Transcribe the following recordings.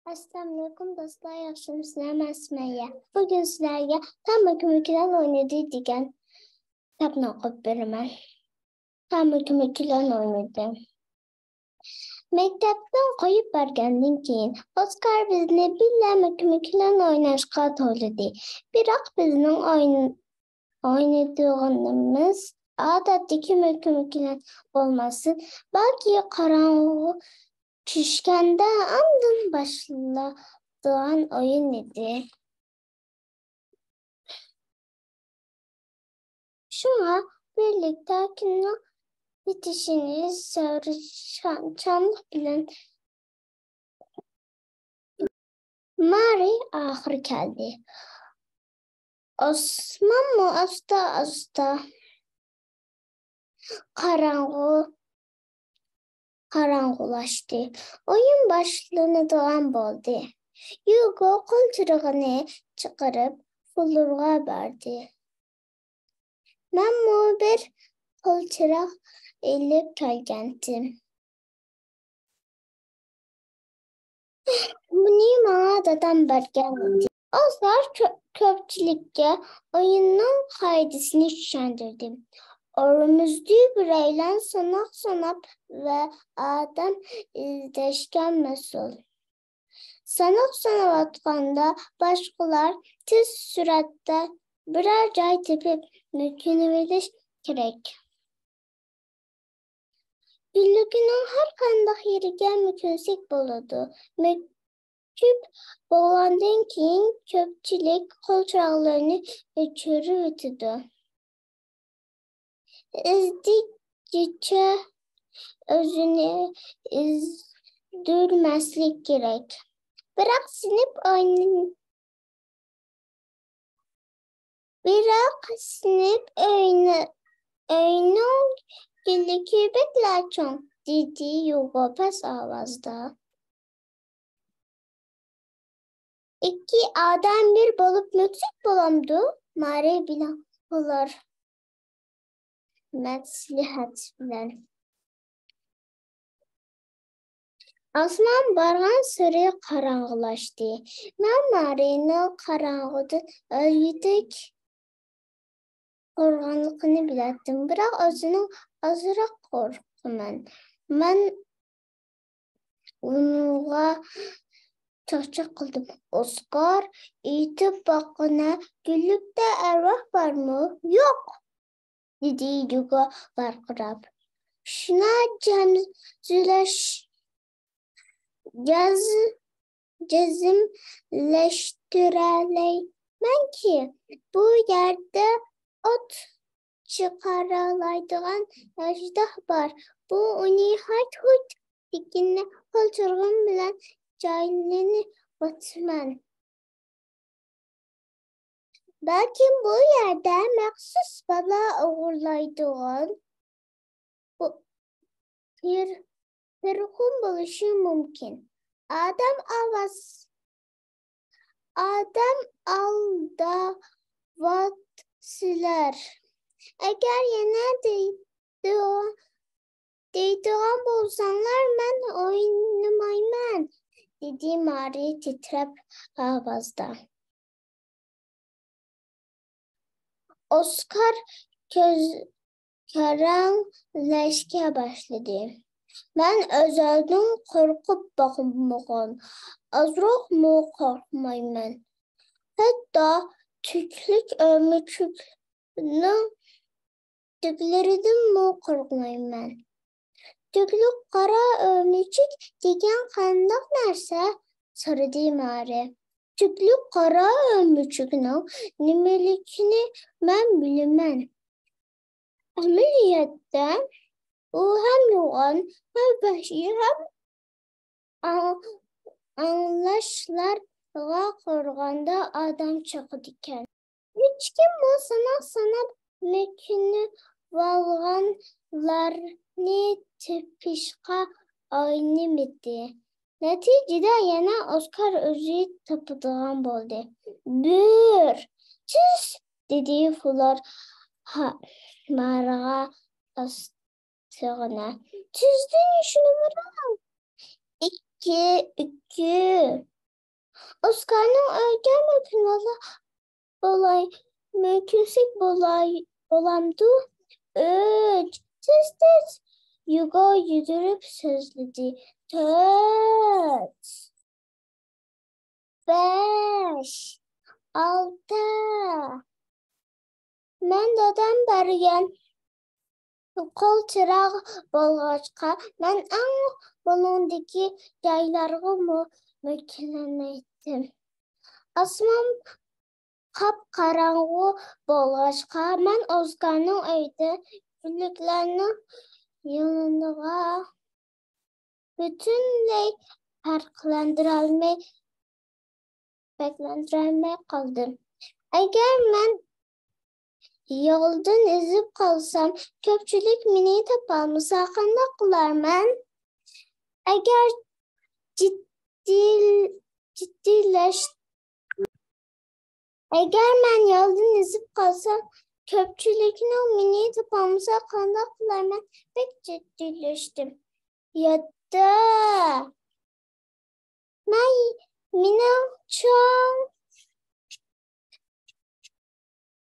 Assalamu alaikum dostlar, yaxşımısınız? Mən Sümeyyə. Bugün sizlərə tam hükümlüklər oynadı digən kitabını oxuyub verirəm. Tam hükümlüklər oynadı. Məktəbdən qoyub bərgəndən keyin Oskar bizni billə hükümlüklər oynaşqa toyladı. Bırak bizim oynadığımız adətdəki hükümlüklər olmasın. Belki karanlığı Çüşkende andın başlayan oyun idi. Şuna birlikte kino bitişini çanlık bilen Mari ahır geldi. Osman mı asta karangulaştı. Oyun başlanıdan oldu. Hugo koltuğunu çıkarıp Fulur'a verdi. Ben bir koltuğa elip geldim. Bunu bana dadan bergendi. Oscar köpçülükte oyunun kaydısını şişendirdim. Örümüzdü bireylen sanat ve adam izleşken mesul. Sanat atkanda başkalar tez sürette birer cay tepip mükemmeliş gerek. Güllükünün her kandak yeri mükemmelsek buludu. Mektup boğulandan keyin köpçülük kolçaklarını içeri ötüdü. İzdikçe özünü izdürmeslik gerek. Bırak sinip oyunu güldükü bekler çok dedi Hugo pes avazda. İki adam bir bolup müksük bulamdı. Mare bilen olur. Məsləhət bilən. Osman barğan sürü qaranğılaşdı. Mən Marinin qaranğıda öldük qorğanlığını bilətdim. Bırak özünün azıraq qorxum mən. Onunla çaçaq qıldım. Oskar itib baxına güllükdə ərvah var mı? Yok. Dedi Hugo varqırab. Şuna cezimleştireleymen ki bu yerde ot çıkaralaydıgan ejdah var. Bu onu hayt dikine kolçurğun bilen cailini batman. Belki bu yerde məxsus bala uğurlaydığın bir ruhun buluşu mümkün. Adam aldavatçılar. Eğer yine deydiğim bulsanlar ben oynamayman, dedi Mari titrep avazda. Oskar karanlaşmaya başladı. Ben özelden korkup bakmağım. Azraq mı korkmayman. Hatta tüklük ölmüşlükünün tüklerinden mi korkmayman. Tüklük kara ölmüşlük degen kandak nerse sorudu Mari. Tüklük kara ölmüşlükünün nimelikini ben bilemem. Ameliyatta o hem yoğun hem vahşi hem anlaşlarla korganda adam çıkıdiken. Hiç kim bu sana mekini valganlarını tepişka oynamadı. Neticede yana Oskar özü tapıdığan oldu. Bir, çüz dedi Fular Marağa astığına. Çüzdün işini bırak. İki. Oscar'ın öldürme kınalı müküsük bolamdı. Siz Yugo yürüyüp sözledi. 4, 5, 6. Ben dadam bergen kol çırağı bolğaçqa ben en bolundaki yaylarımı müklenettim. Asmam kapkaranğı bolğaçqa ben Oscar'ın evde günlüklerini yanına bütünley farklandırılmay kaldım. Eğer ben yoldan ezip kalsam, köpçülük mini tapalımı sakında kılarman. Eğer Eğer ben yoldan ezip kalsam, köpçülükün mini tapalımı sakında kılarman. Pek ciddileştim. Ya da ben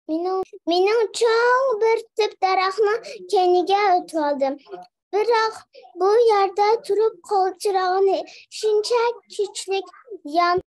Minun çok bir tip tarafına kendine ötüldüm. Bırak bu yerde durup kol çırağını şinçe küçük yan.